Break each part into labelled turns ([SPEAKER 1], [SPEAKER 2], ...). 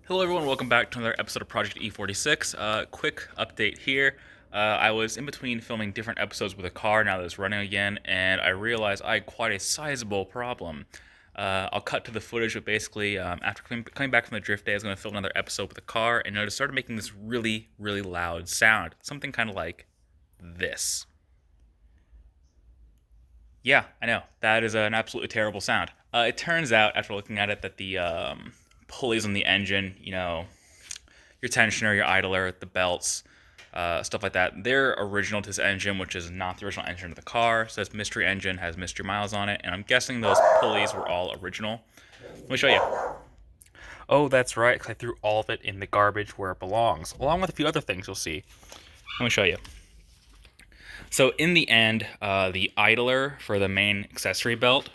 [SPEAKER 1] Hello everyone, welcome back to another episode of Project E46. Quick update here. I was in between filming different episodes with a car now that it's running again, and I realized I had quite a sizable problem. I'll cut to the footage, but basically, after coming back from the drift day, I was going to film another episode with a car, and I started making this really, really loud sound. Something kind of like this. Yeah, I know. That is an absolutely terrible sound. It turns out, after looking at it, that the pulleys on the engine, your tensioner, your idler, the belts, stuff like that, they're original to this engine, which is not the original engine of the car. So this mystery engine has mystery miles on it, and I'm guessing those pulleys were all original. Let me show you. Oh, that's right, 'cause I threw all of it in the garbage where it belongs, along with a few other things you'll see. Let me show you. So in the end, the idler for the main accessory belt,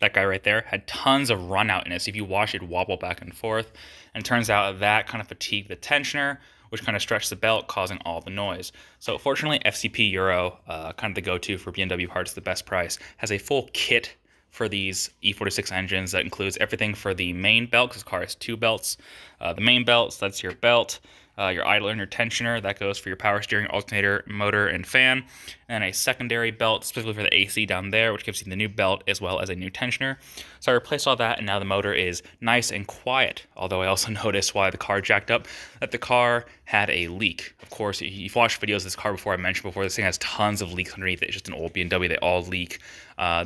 [SPEAKER 1] that guy right there, had tons of run out in it. So if you wash it, it'd wobble back and forth. And it turns out that kind of fatigued the tensioner, which kind of stretched the belt, causing all the noise. So fortunately, FCP Euro, kind of the go-to for BMW parts, the best price, has a full kit for these E46 engines that includes everything for the main belt, because the car has two belts. The main belt, so that's your belt, your idler and your tensioner, that goes for your power steering, alternator, motor, and fan, and a secondary belt specifically for the AC down there, which gives you the new belt as well as a new tensioner. So I replaced all that, and now the motor is nice and quiet, although I also noticed while the car jacked up that the car had a leak. Of course, if you've watched videos of this car before, I mentioned before, this thing has tons of leaks underneath it. It's just an old BMW, they all leak.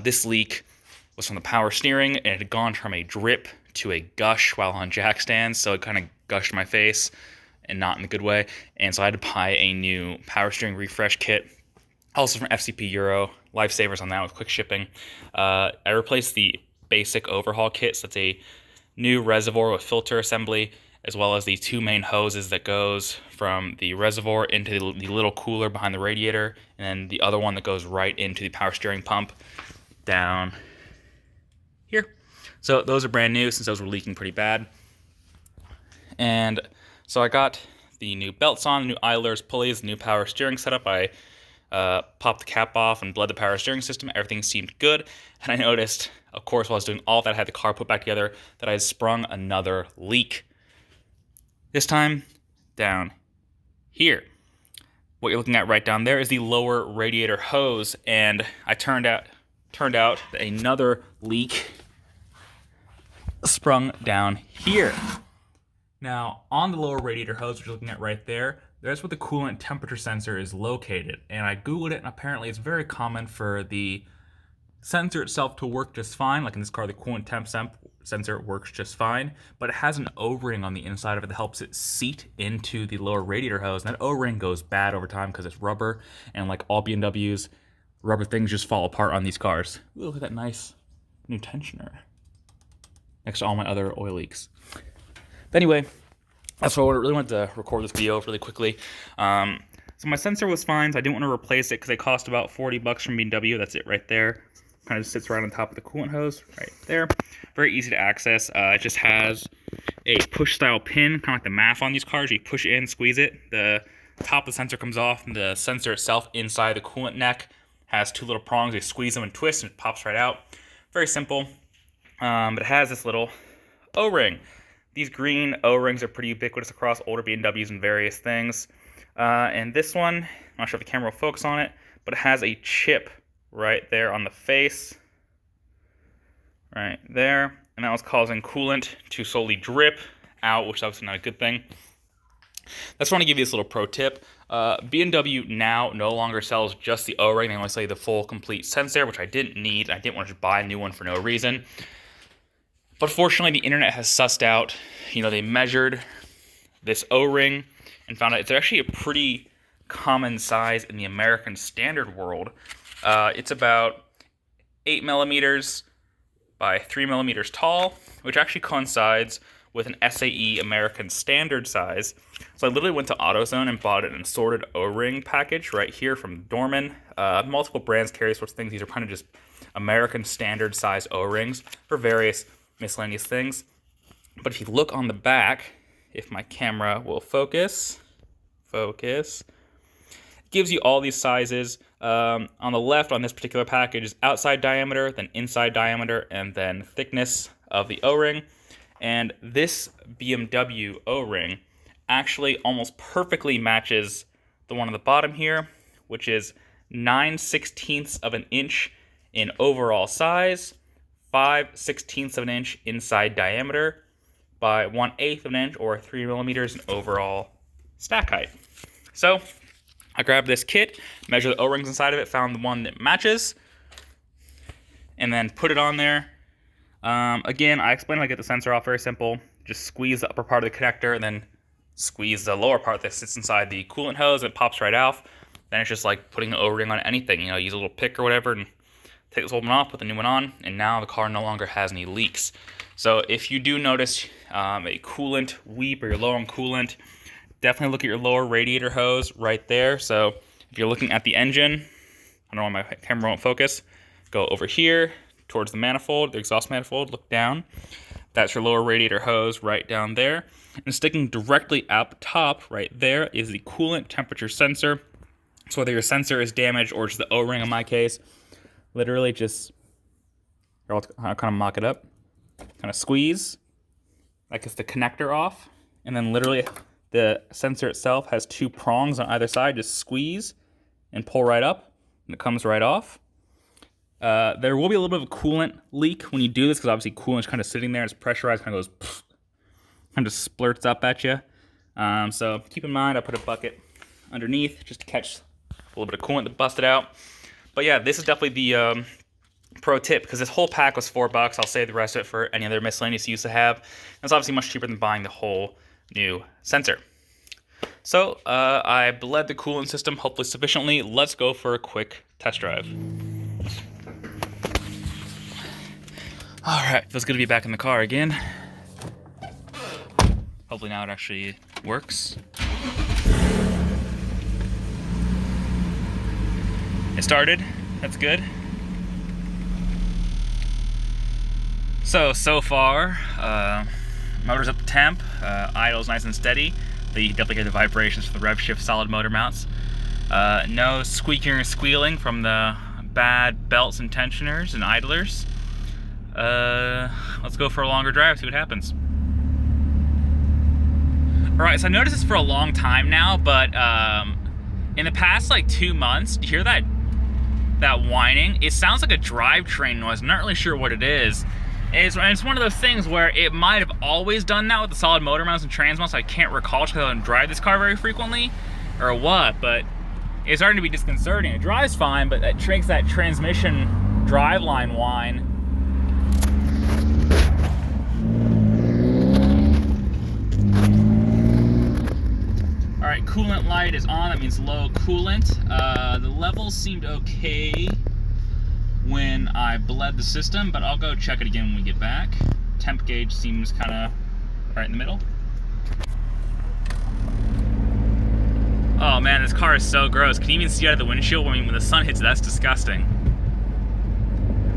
[SPEAKER 1] This leak was from the power steering, and it had gone from a drip to a gush while on jack stands, so it kind of gushed my face, and not in a good way. And so I had to buy a new power steering refresh kit, also from FCP Euro. Lifesavers on that with quick shipping. I replaced the basic overhaul kit, so it's a new reservoir with filter assembly, as well as the two main hoses that goes from the reservoir into the little cooler behind the radiator, and then the other one that goes right into the power steering pump down here. So those are brand new since those were leaking pretty bad. And so I got the new belts on, new idlers, pulleys, new power steering setup. I popped the cap off and bled the power steering system. Everything seemed good. And I noticed, of course, while I was doing all that, I had the car put back together, that I had sprung another leak. This time, down here. What you're looking at right down there is the lower radiator hose. And I turned out that another leak sprung down here. Now, on the lower radiator hose, which you're looking at right there, that's where the coolant temperature sensor is located. And I Googled it, and apparently it's very common for the sensor itself to work just fine. Like in this car, the coolant temp sensor works just fine, but it has an O-ring on the inside of it that helps it seat into the lower radiator hose. And that O-ring goes bad over time because it's rubber, and like all BMWs, rubber things just fall apart on these cars. Ooh, look at that nice new tensioner next to all my other oil leaks. But anyway, that's why I really wanted to record this video really quickly. So my sensor was fine, so I didn't want to replace it because they cost about $40 from BMW. That's it right there. Kind of sits right on top of the coolant hose right there. Very easy to access. It just has a push-style pin, kind of like the MAF on these cars. You push it in, squeeze it. The top of the sensor comes off, and the sensor itself inside the coolant neck has two little prongs. You squeeze them and twist, and it pops right out. Very simple. But it has this little O-ring. These green O-rings are pretty ubiquitous across older BMWs and various things. And this one, I'm not sure if the camera will focus on it, but it has a chip right there on the face. Right there. And that was causing coolant to slowly drip out, which is obviously not a good thing. That's why I want to give you this little pro tip. BMW now no longer sells just the O-ring. They only sell you the full, complete sensor, which I didn't need. I didn't want to just buy a new one for no reason. But fortunately, the internet has sussed out, they measured this O-ring and found out it's actually a pretty common size in the American standard world. It's about 8 millimeters by 3 millimeters tall, which actually coincides with an SAE American standard size. So I literally went to AutoZone and bought an assorted O-ring package right here from Dorman. Multiple brands carry sorts of things. These are kind of just American standard size O-rings for various miscellaneous things. But if you look on the back, if my camera will focus, it gives you all these sizes. On the left on this particular package is outside diameter, then inside diameter, and then thickness of the O-ring. And this BMW O-ring actually almost perfectly matches the one on the bottom here, which is 9/16 of an inch in overall size, 5/16 of an inch inside diameter, by 1/8 of an inch or 3 millimeters in overall stack height. So I grabbed this kit, measured the O-rings inside of it, found the one that matches, and then put it on there. Again, I explained how to get the sensor off, very simple. Just squeeze the upper part of the connector and then squeeze the lower part that sits inside the coolant hose and it pops right off. Then it's just like putting an O-ring on anything. You know, use a little pick or whatever and take this old one off, put the new one on, and now the car no longer has any leaks. So if you do notice a coolant weep or you're low on coolant, definitely look at your lower radiator hose right there. So if you're looking at the engine, I don't know why my camera won't focus, go over here towards the manifold, the exhaust manifold, look down. That's your lower radiator hose right down there. And sticking directly up top right there is the coolant temperature sensor. So whether your sensor is damaged or just the O-ring in my case, literally just, I'll kind of mock it up, kind of squeeze, that gets the connector off, and then literally the sensor itself has 2 prongs on either side, just squeeze and pull right up, and it comes right off. There will be a little bit of a coolant leak when you do this, because obviously coolant's kind of sitting there, it's pressurized, kind of goes, pfft, kind of splurts up at you. So keep in mind, I put a bucket underneath just to catch a little bit of coolant that busted out. But yeah, this is definitely the pro tip, because this whole pack was $4. I'll save the rest of it for any other miscellaneous use to have. And it's obviously much cheaper than buying the whole new sensor. So I bled the coolant system hopefully sufficiently. Let's go for a quick test drive. All right, feels good to be back in the car again. Hopefully now it actually works. It started, that's good. So far, motor's up to temp, idle's nice and steady. You definitely hear the vibrations from the rev shift solid motor mounts. No squeaking or squealing from the bad belts and tensioners and idlers. Let's go for a longer drive, see what happens. Alright, so I noticed this for a long time now, but in the past like 2 months, do you hear that whining? It sounds like a drivetrain noise. I'm not really sure what it is. It's one of those things where it might have always done that with the solid motor mounts and trans mounts. I can't recall because I don't drive this car very frequently, or what, but it's starting to be disconcerting. It drives fine, but that makes that transmission driveline whine. Alright, coolant light is on, that means low coolant. The levels seemed okay when I bled the system, but I'll go check it again when we get back. Temp gauge seems kind of right in the middle. Oh man, this car is so gross. Can you even see out of the windshield? I mean, when the sun hits it, that's disgusting.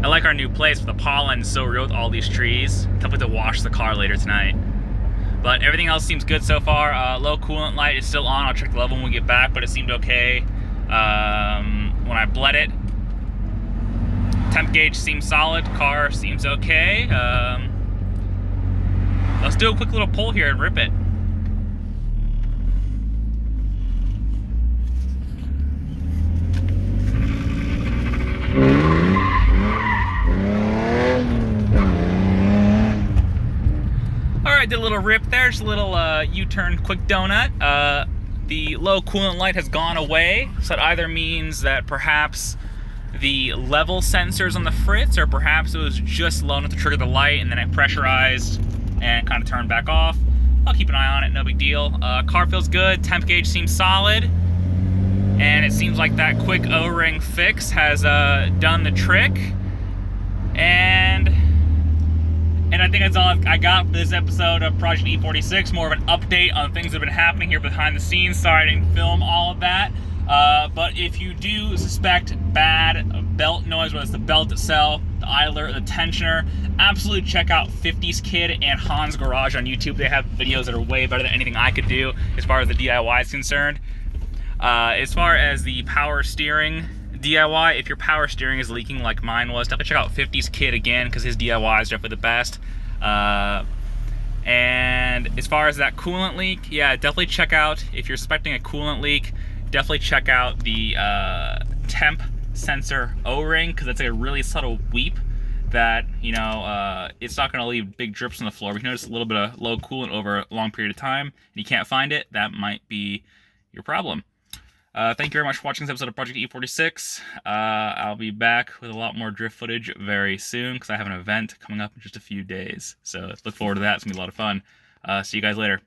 [SPEAKER 1] I like our new place, but the pollen is so real with all these trees. Tough to wash the car later tonight. But everything else seems good so far. Low coolant light is still on. I'll check the level when we get back, but it seemed okay when I bled it. Temp gauge seems solid. Car seems okay. Let's do a quick little pull here and rip it. Alright, did a little rip there, just a little U-turn quick donut. The low coolant light has gone away, so that either means that perhaps the level sensors on the fritz, or perhaps it was just low enough to trigger the light and then it pressurized and kind of turned back off. I'll keep an eye on it, no big deal. Car feels good, temp gauge seems solid, and it seems like that quick O-ring fix has done the trick. And I think that's all I got for this episode of Project E46. More of an update on things that have been happening here behind the scenes. Sorry I didn't film all of that. But if you do suspect bad belt noise, whether it's the belt itself, the idler, or the tensioner, absolutely check out 50s Kid and Han's Garage on YouTube. They have videos that are way better than anything I could do as far as the DIY is concerned. As far as the power steering DIY, if your power steering is leaking like mine was, definitely check out 50s Kid again, because his DIY is definitely the best. And as far as that coolant leak, yeah, definitely check out, if you're expecting a coolant leak, definitely check out the temp sensor O-ring, because that's like a really subtle weep that, you know, it's not going to leave big drips on the floor. If you notice a little bit of low coolant over a long period of time and you can't find it, that might be your problem. Thank you very much for watching this episode of Project E46. I'll be back with a lot more drift footage very soon, because I have an event coming up in just a few days. So look forward to that. It's going to be a lot of fun. See you guys later.